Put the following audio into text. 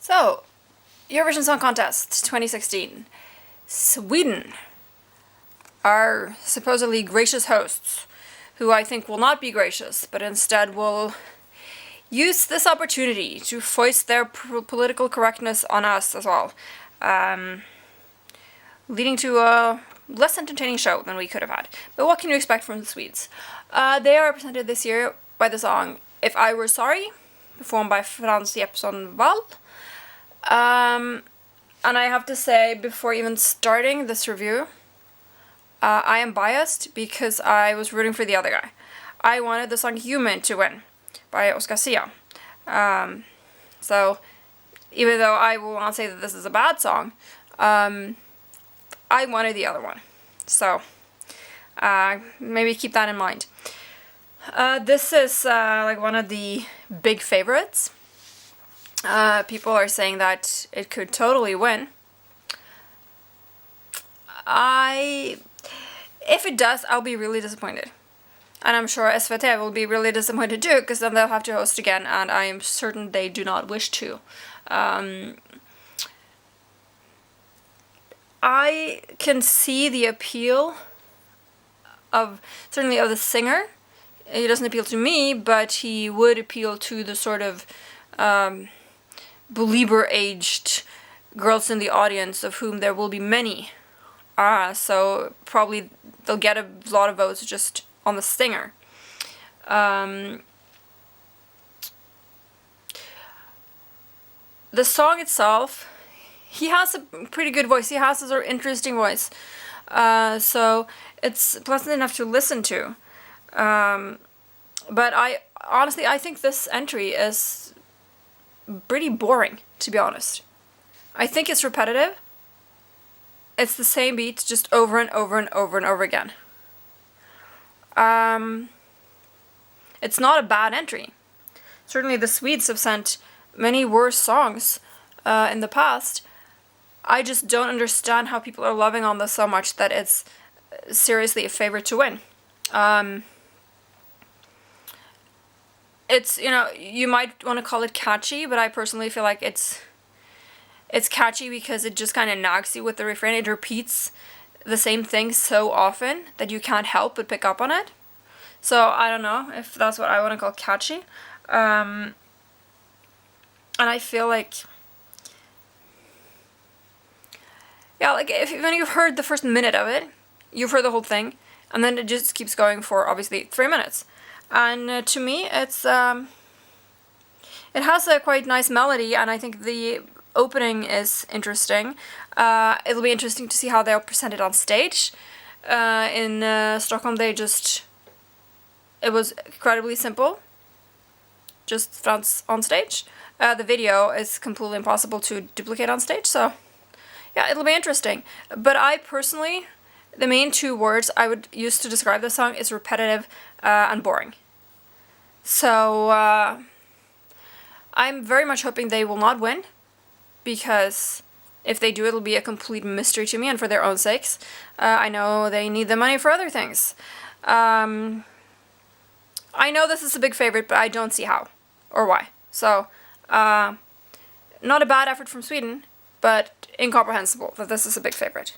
So, Eurovision Song Contest 2016. Sweden, our supposedly gracious hosts, who I think will not be gracious, but instead will use this opportunity to foist their political correctness on us as well, leading to a less entertaining show than we could have had. But what can you expect from the Swedes? They are represented this year by the song If I Were Sorry, performed by Frans Jeppsson Wall. And I have to say, before even starting this review, I am biased because I was rooting for the other guy. I wanted the song Human to win by Oscar Sia. So, even though I will not say that this is a bad song, I wanted the other one. So, maybe keep that in mind. This is like one of the big favorites. People are saying that it could totally win. If it does, I'll be really disappointed. And I'm sure SVT will be really disappointed too, because then they'll have to host again, and I am certain they do not wish to. I can see the appeal of the singer. He doesn't appeal to me, but he would appeal to the sort of believer-aged girls in the audience, of whom there will be many. So probably they'll get a lot of votes just on the singer. The song itself, he has a pretty good voice. He has a sort of interesting voice. So it's pleasant enough to listen to. But I think this entry is pretty boring, to be honest. I think it's repetitive. It's the same beats just over and over and over and over again. It's not a bad entry. Certainly the Swedes have sent many worse songs in the past. I just don't understand how people are loving on this so much that it's seriously a favorite to win. It's, you might want to call it catchy, but I personally feel like it's catchy because it just kind of nags you with the refrain. It repeats the same thing so often that you can't help but pick up on it. So I don't know if that's what I want to call catchy. And I feel like, when you've heard the first minute of it, you've heard the whole thing, and then it just keeps going for obviously 3 minutes. And to me, it has a quite nice melody, and I think the opening is interesting. It'll be interesting to see how they'll present it on stage. In Stockholm, it was incredibly simple. Just Frans on stage. The video is completely impossible to duplicate on stage, so yeah, it'll be interesting. But I personally, the main 2 words I would use to describe the song is repetitive and boring. So I'm very much hoping they will not win, because if they do, it'll be a complete mystery to me, and for their own sakes. I know they need the money for other things. I know this is a big favorite, but I don't see how or why. So, not a bad effort from Sweden, but incomprehensible that this is a big favorite.